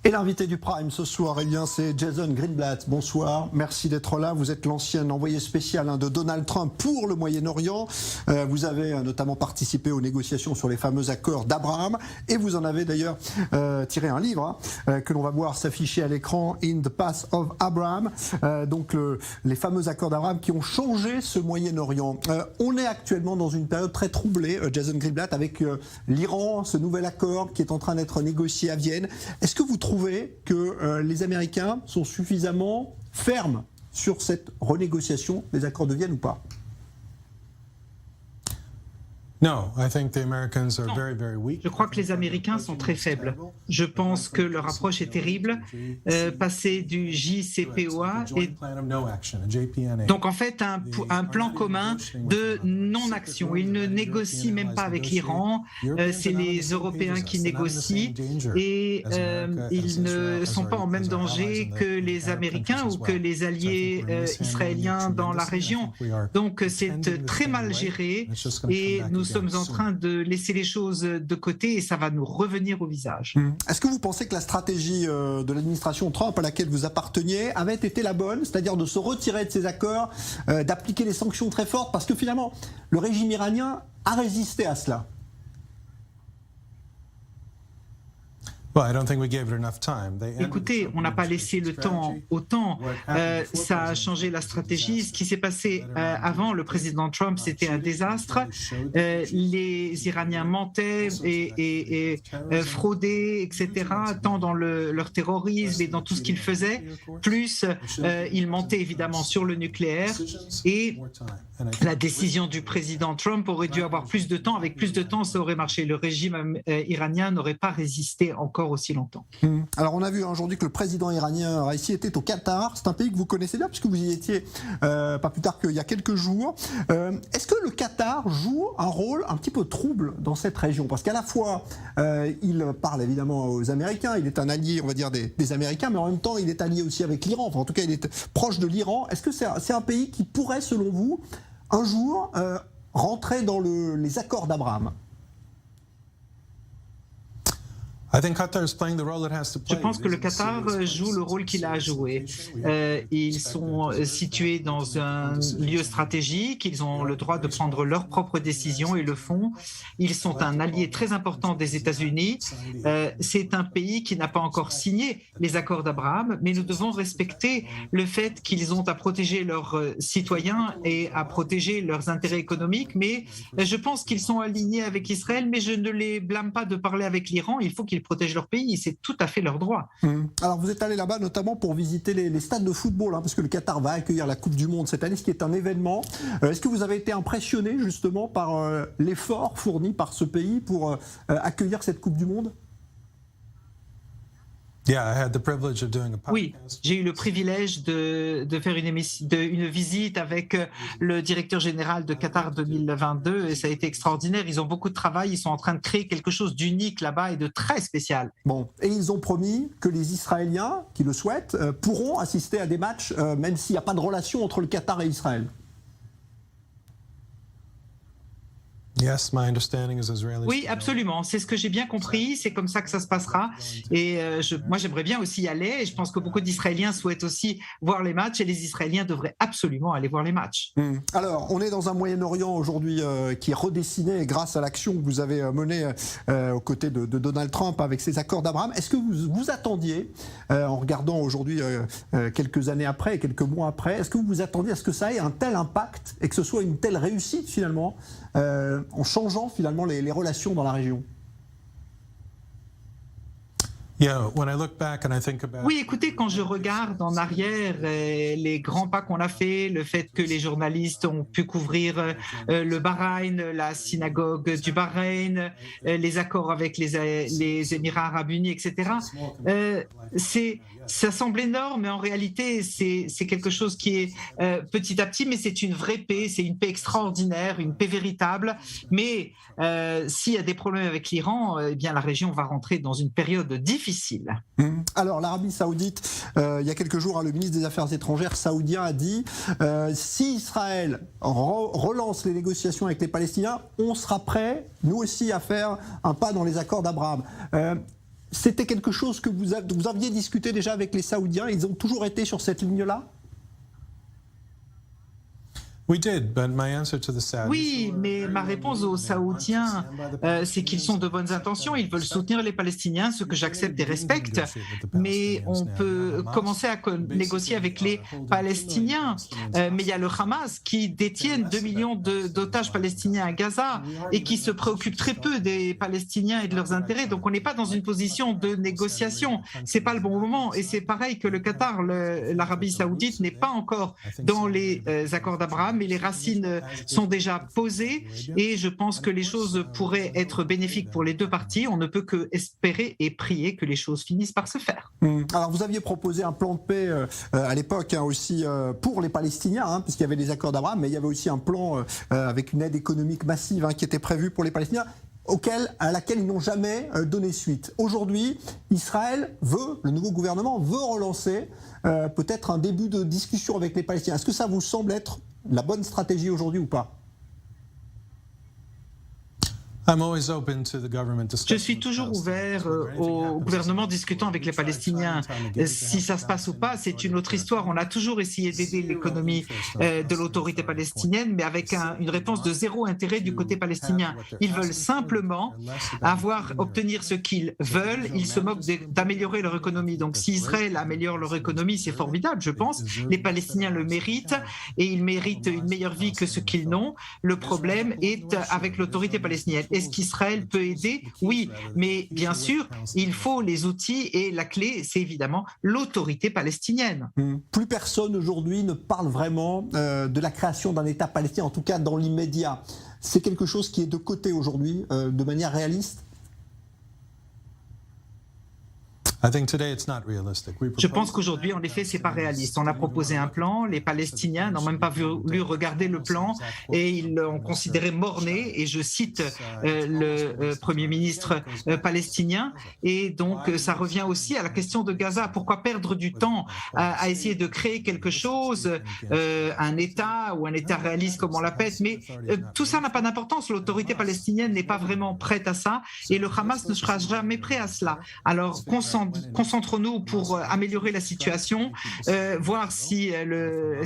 Et l'invité du Prime ce soir, eh bien, c'est Jason Greenblatt. Bonsoir, merci d'être là. Vous êtes l'ancien envoyé spécial de Donald Trump pour le Moyen-Orient. Vous avez notamment participé aux négociations sur les fameux accords d'Abraham. Et vous en avez d'ailleurs tiré un livre que l'on va voir s'afficher à l'écran, In the Path of Abraham. Donc les fameux accords d'Abraham qui ont changé ce Moyen-Orient. On est actuellement dans une période très troublée, Jason Greenblatt, avec l'Iran, ce nouvel accord qui est en train d'être négocié à Vienne. Est-ce que vous trouvez que les Américains sont suffisamment fermes sur cette renégociation des accords de Vienne ou pas ? Non, je crois que les Américains sont très faibles. Je pense que leur approche est terrible. Passer du JCPOA et donc en fait un plan commun de non-action. Ils ne négocient même pas avec l'Iran. C'est les Européens qui négocient et ils ne sont pas en même danger que les Américains ou que les alliés israéliens dans la région. Donc c'est très mal géré et nous sommes en train de laisser les choses de côté et ça va nous revenir au visage. Est-ce que vous pensez que la stratégie de l'administration Trump à laquelle vous apparteniez avait été la bonne, c'est-à-dire de se retirer de ces accords, d'appliquer des sanctions très fortes, parce que finalement le régime iranien a résisté à cela? Écoutez, on n'a pas laissé le temps au temps. Ça a changé la stratégie. Ce qui s'est passé avant le président Trump, c'était un désastre. Les Iraniens mentaient et fraudaient, etc., tant dans leur terrorisme et dans tout ce qu'ils faisaient. Plus, ils mentaient évidemment sur le nucléaire. Et la décision du président Trump aurait dû avoir plus de temps. Avec plus de temps, ça aurait marché. Le régime iranien n'aurait pas résisté encore aussi longtemps. Alors on a vu aujourd'hui que le président iranien Raïssi était au Qatar. C'est un pays que vous connaissez bien puisque vous y étiez pas plus tard qu'il y a quelques jours. Est-ce que le Qatar joue un rôle un petit peu trouble dans cette région? Parce qu'à la fois il parle évidemment aux Américains, il est un allié, on va dire, des Américains, mais en même temps il est allié aussi avec l'Iran. Enfin en tout cas il est proche de l'Iran. Est-ce que c'est un pays qui pourrait, selon vous, un jour rentrer dans les accords d'Abraham? Je pense que le Qatar joue le rôle qu'il a à jouer. Ils sont situés dans un lieu stratégique, ils ont le droit de prendre leurs propres décisions et le font. Ils sont un allié très important des États-Unis. C'est un pays qui n'a pas encore signé les accords d'Abraham, mais nous devons respecter le fait qu'ils ont à protéger leurs citoyens et à protéger leurs intérêts économiques. Mais je pense qu'ils sont alignés avec Israël, mais je ne les blâme pas de parler avec l'Iran. Il faut qu'ils protègent leur pays, c'est tout à fait leur droit. Alors vous êtes allé là-bas notamment pour visiter les stades de football, parce que le Qatar va accueillir la Coupe du Monde cette année, ce qui est un événement. Est-ce que vous avez été impressionné justement par l'effort fourni par ce pays pour accueillir cette Coupe du Monde? Oui, j'ai eu le privilège de faire une visite avec le directeur général de Qatar 2022 et ça a été extraordinaire. Ils ont beaucoup de travail, ils sont en train de créer quelque chose d'unique là-bas et de très spécial. Bon, et ils ont promis que les Israéliens qui le souhaitent pourront assister à des matchs même s'il n'y a pas de relation entre le Qatar et Israël. Oui, absolument. C'est ce que j'ai bien compris. C'est comme ça que ça se passera. Et moi, j'aimerais bien aussi y aller. Et je pense que beaucoup d'Israéliens souhaitent aussi voir les matchs. Et les Israéliens devraient absolument aller voir les matchs. Alors, on est dans un Moyen-Orient aujourd'hui qui est redessiné grâce à l'action que vous avez menée aux côtés de Donald Trump avec ses accords d'Abraham. Est-ce que vous vous attendiez, en regardant aujourd'hui quelques années après, quelques mois après, est-ce que vous vous attendiez à ce que ça ait un tel impact et que ce soit une telle réussite finalement en changeant finalement les relations dans la région? Oui, écoutez, quand je regarde en arrière les grands pas qu'on a fait, le fait que les journalistes ont pu couvrir le Bahreïn, la synagogue du Bahreïn, les accords avec les Émirats arabes unis, etc., ça semble énorme, mais en réalité, c'est quelque chose qui est petit à petit, mais c'est une vraie paix, c'est une paix extraordinaire, une paix véritable. Mais s'il y a des problèmes avec l'Iran, eh bien la région va rentrer dans une période difficile. Alors l'Arabie Saoudite, il y a quelques jours, le ministre des Affaires étrangères saoudien a dit si Israël relance les négociations avec les Palestiniens, on sera prêt, nous aussi, à faire un pas dans les accords d'Abraham. c'était quelque chose que vous aviez discuté déjà avec les Saoudiens? Ils ont toujours été sur cette ligne-là? Oui, mais ma réponse aux Saoudiens, c'est qu'ils sont de bonnes intentions, ils veulent soutenir les Palestiniens, ce que j'accepte et respecte, mais on peut commencer à négocier avec les Palestiniens. Mais il y a le Hamas qui détient 2 millions d'otages palestiniens à Gaza et qui se préoccupe très peu des Palestiniens et de leurs intérêts. Donc on n'est pas dans une position de négociation, c'est pas le bon moment. Et c'est pareil que le Qatar, l'Arabie Saoudite n'est pas encore dans les accords d'Abraham, mais les racines sont déjà posées et je pense que les choses pourraient être bénéfiques pour les deux parties. On ne peut que espérer et prier que les choses finissent par se faire. Alors vous aviez proposé un plan de paix à l'époque aussi pour les Palestiniens, puisqu'il y avait les accords d'Abraham, mais il y avait aussi un plan avec une aide économique massive qui était prévue pour les Palestiniens, à laquelle ils n'ont jamais donné suite. Aujourd'hui, Israël le nouveau gouvernement veut relancer peut-être un début de discussion avec les Palestiniens. Est-ce que ça vous semble être la bonne stratégie aujourd'hui ou pas? Je suis toujours ouvert au gouvernement discutant avec les Palestiniens. Si ça se passe ou pas, c'est une autre histoire. On a toujours essayé d'aider l'économie de l'autorité palestinienne, mais avec une réponse de zéro intérêt du côté palestinien. Ils veulent simplement obtenir ce qu'ils veulent. Ils se moquent d'améliorer leur économie. Donc si Israël améliore leur économie, c'est formidable, je pense. Les Palestiniens le méritent et ils méritent une meilleure vie que ce qu'ils n'ont. Le problème est avec l'autorité palestinienne. Est-ce qu'Israël peut aider? Oui, mais bien sûr, il faut les outils et la clé, c'est évidemment l'autorité palestinienne. Plus personne aujourd'hui ne parle vraiment de la création d'un État palestinien, en tout cas dans l'immédiat. C'est quelque chose qui est de côté aujourd'hui, de manière réaliste? Je pense qu'aujourd'hui, en effet, c'est pas réaliste. On a proposé un plan, les Palestiniens n'ont même pas voulu regarder le plan et ils l'ont considéré mort-né. Et je cite le Premier ministre palestinien. Et donc, ça revient aussi à la question de Gaza. Pourquoi perdre du temps à essayer de créer quelque chose, un État ou un État réaliste comme on l'appelle? Mais tout ça n'a pas d'importance. L'autorité palestinienne n'est pas vraiment prête à ça et le Hamas ne sera jamais prêt à cela. Alors, concentrons-nous pour améliorer la situation, voir si le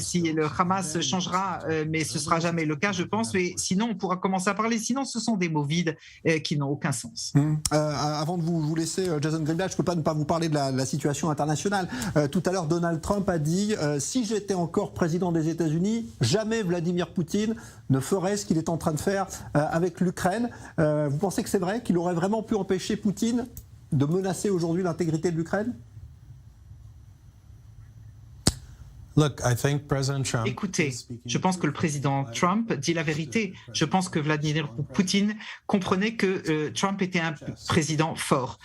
Hamas changera, mais ce ne sera jamais le cas, je pense. Mais sinon, on pourra commencer à parler. Sinon, ce sont des mots vides qui n'ont aucun sens. Avant de vous laisser, Jason Greenblatt, je ne peux pas ne pas vous parler de la situation internationale. Tout à l'heure, Donald Trump a dit si j'étais encore président des États-Unis, jamais Vladimir Poutine ne ferait ce qu'il est en train de faire avec l'Ukraine. Vous pensez que c'est vrai qu'il aurait vraiment pu empêcher Poutine de menacer aujourd'hui l'intégrité de l'Ukraine? Écoutez, je pense que le président Trump dit la vérité. Je pense que Vladimir Poutine comprenait que Trump était un président fort.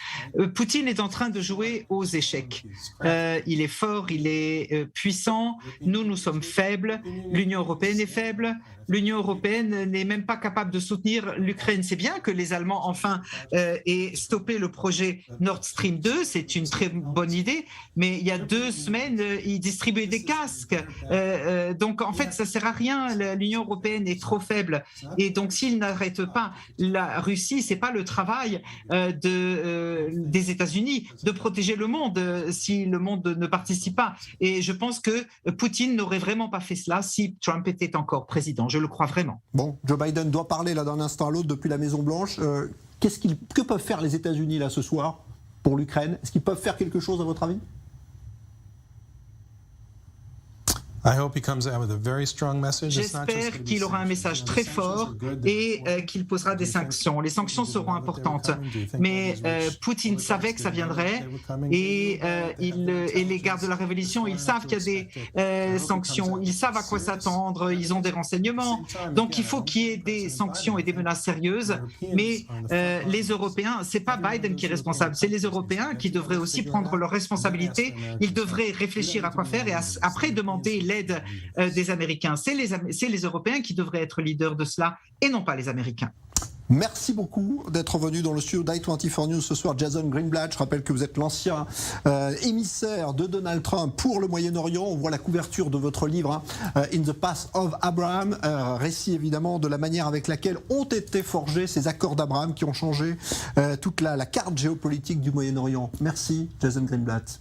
Poutine est en train de jouer aux échecs. Il est fort, il est puissant. Nous sommes faibles. L'Union européenne est faible. L'Union européenne n'est même pas capable de soutenir l'Ukraine. C'est bien que les Allemands, enfin, aient stoppé le projet Nord Stream 2. C'est une très bonne idée. Mais il y a 2 semaines, ils distribuaient des casques. Donc, en fait, ça ne sert à rien. L'Union européenne est trop faible. Et donc, s'ils n'arrêtent pas la Russie, ce n'est pas le travail des États-Unis de protéger le monde si le monde ne participe pas. Et je pense que Poutine n'aurait vraiment pas fait cela si Trump était encore président. Je le crois vraiment. Bon, Joe Biden doit parler là d'un instant à l'autre depuis la Maison-Blanche. Que peuvent faire les États-Unis là ce soir pour l'Ukraine? Est-ce qu'ils peuvent faire quelque chose à votre avis? J'espère qu'il aura un message très fort et qu'il posera des sanctions. Les sanctions seront importantes, mais Poutine savait que ça viendrait et les gardes de la révolution, ils savent qu'il y a des sanctions, ils savent à quoi s'attendre, ils ont des renseignements. Donc il faut qu'il y ait des sanctions et des menaces sérieuses, mais les Européens, c'est pas Biden qui est responsable, c'est les Européens qui devraient aussi prendre leurs responsabilités. Ils devraient réfléchir à quoi faire et après demander l'aide des Américains. C'est les Européens qui devraient être leaders de cela et non pas les Américains. Merci beaucoup d'être venu dans le studio d'i24 News ce soir, Jason Greenblatt. Je rappelle que vous êtes l'ancien émissaire de Donald Trump pour le Moyen-Orient. On voit la couverture de votre livre, In the Path of Abraham, récit évidemment de la manière avec laquelle ont été forgés ces accords d'Abraham qui ont changé toute la carte géopolitique du Moyen-Orient. Merci, Jason Greenblatt.